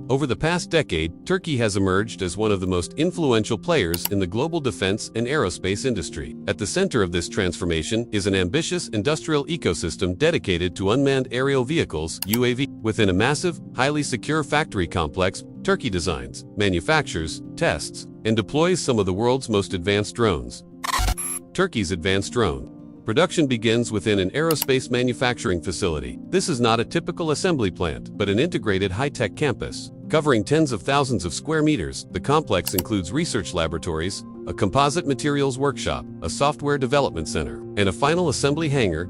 Over the past decade, Turkey has emerged as one of the most influential players in the global defense and aerospace industry. At the center of this transformation is an ambitious industrial ecosystem dedicated to unmanned aerial vehicles (UAV). Within a massive, highly secure factory complex, Turkey designs, manufactures, tests, and deploys some of the world's most advanced drones. Turkey's advanced drone production begins within an aerospace manufacturing facility. This is not a typical assembly plant, but an integrated high-tech campus. Covering tens of thousands of square meters, the complex includes research laboratories, a composite materials workshop, a software development center, and a final assembly hangar.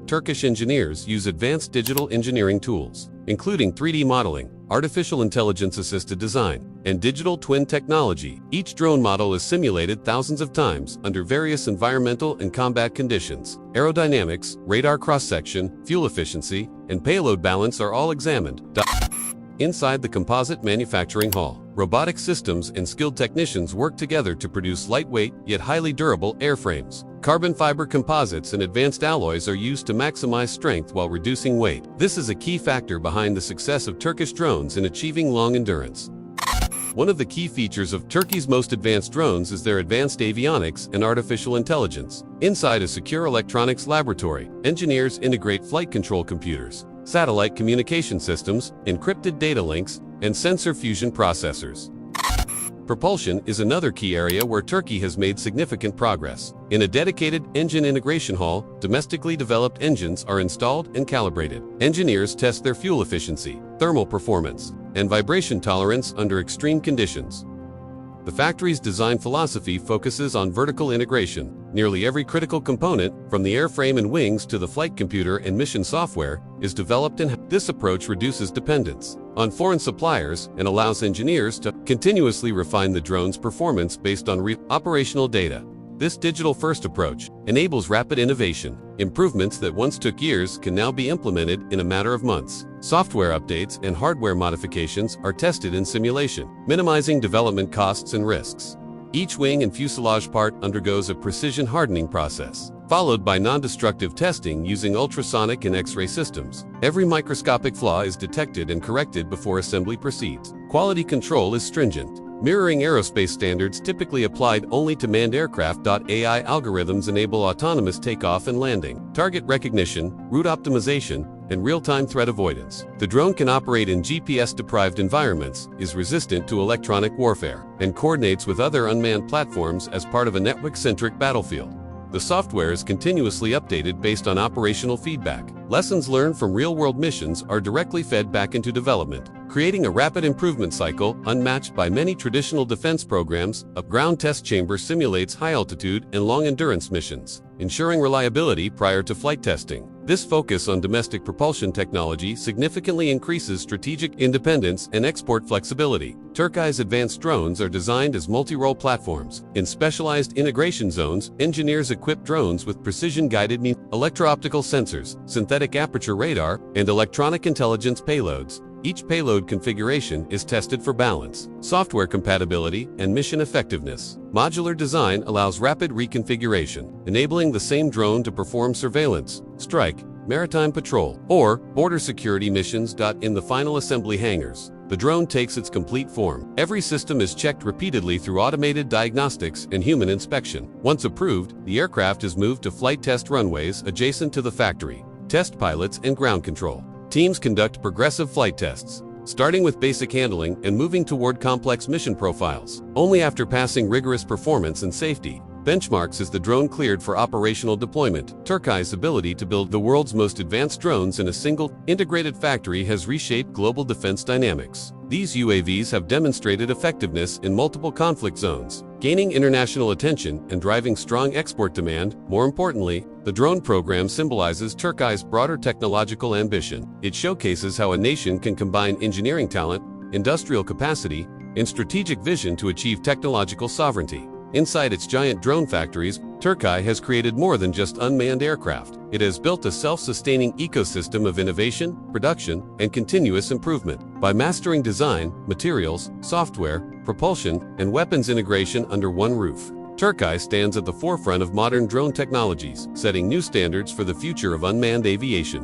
Turkish engineers use advanced digital engineering tools, including 3D modeling, artificial intelligence-assisted design, and digital twin technology. Each drone model is simulated thousands of times under various environmental and combat conditions. Aerodynamics, radar cross-section, fuel efficiency, and payload balance are all examined. Inside the composite manufacturing hall, robotic systems and skilled technicians work together to produce lightweight yet highly durable airframes. Carbon fiber composites and advanced alloys are used to maximize strength while reducing weight. This is a key factor behind the success of Turkish drones in achieving long endurance. One of the key features of Turkey's most advanced drones is their advanced avionics and artificial intelligence. Inside a secure electronics laboratory, engineers integrate flight control computers, satellite communication systems, encrypted data links, and sensor fusion processors. Propulsion is another key area where Turkey has made significant progress. In a dedicated engine integration hall, domestically developed engines are installed and calibrated. Engineers test their fuel efficiency, thermal performance, and vibration tolerance under extreme conditions. The factory's design philosophy focuses on vertical integration. Nearly every critical component, from the airframe and wings to the flight computer and mission software, is developed in-house. This approach reduces dependence on foreign suppliers and allows engineers to continuously refine the drone's performance based on operational data. This digital-first approach enables rapid innovation. Improvements that once took years can now be implemented in a matter of months. Software updates and hardware modifications are tested in simulation, minimizing development costs and risks. Each wing and fuselage part undergoes a precision hardening process, followed by non-destructive testing using ultrasonic and X-ray systems. Every microscopic flaw is detected and corrected before assembly proceeds. Quality control is stringent, mirroring aerospace standards typically applied only to manned aircraft. AI algorithms enable autonomous takeoff and landing, target recognition, route optimization, and real-time threat avoidance. The drone can operate in GPS-deprived environments, is resistant to electronic warfare, and coordinates with other unmanned platforms as part of a network-centric battlefield. The software is continuously updated based on operational feedback. Lessons learned from real-world missions are directly fed back into development, creating a rapid improvement cycle unmatched by many traditional defense programs. A ground test chamber simulates high-altitude and long-endurance missions, ensuring reliability prior to flight testing. This focus on domestic propulsion technology significantly increases strategic independence and export flexibility. Turkey's advanced drones are designed as multirole platforms. In specialized integration zones, engineers equip drones with precision-guided electro-optical sensors, synthetic aperture radar, and electronic intelligence payloads. Each payload configuration is tested for balance, software compatibility, and mission effectiveness. Modular design allows rapid reconfiguration, enabling the same drone to perform surveillance, strike, maritime patrol, or border security missions. In the final assembly hangars, the drone takes its complete form. Every system is checked repeatedly through automated diagnostics and human inspection. Once approved, the aircraft is moved to flight test runways adjacent to the factory. Test pilots and ground control teams conduct progressive flight tests, starting with basic handling and moving toward complex mission profiles. Only after passing rigorous performance and safety benchmarks is the drone cleared for operational deployment. Turkey's ability to build the world's most advanced drones in a single, integrated factory has reshaped global defense dynamics. These UAVs have demonstrated effectiveness in multiple conflict zones, gaining international attention and driving strong export demand. More importantly, the drone program symbolizes Turkey's broader technological ambition. It showcases how a nation can combine engineering talent, industrial capacity, and strategic vision to achieve technological sovereignty. Inside its giant drone factories, Turkey has created more than just unmanned aircraft. It has built a self-sustaining ecosystem of innovation, production, and continuous improvement. By mastering design, materials, software, propulsion, and weapons integration under one roof, Turkey stands at the forefront of modern drone technologies, setting new standards for the future of unmanned aviation.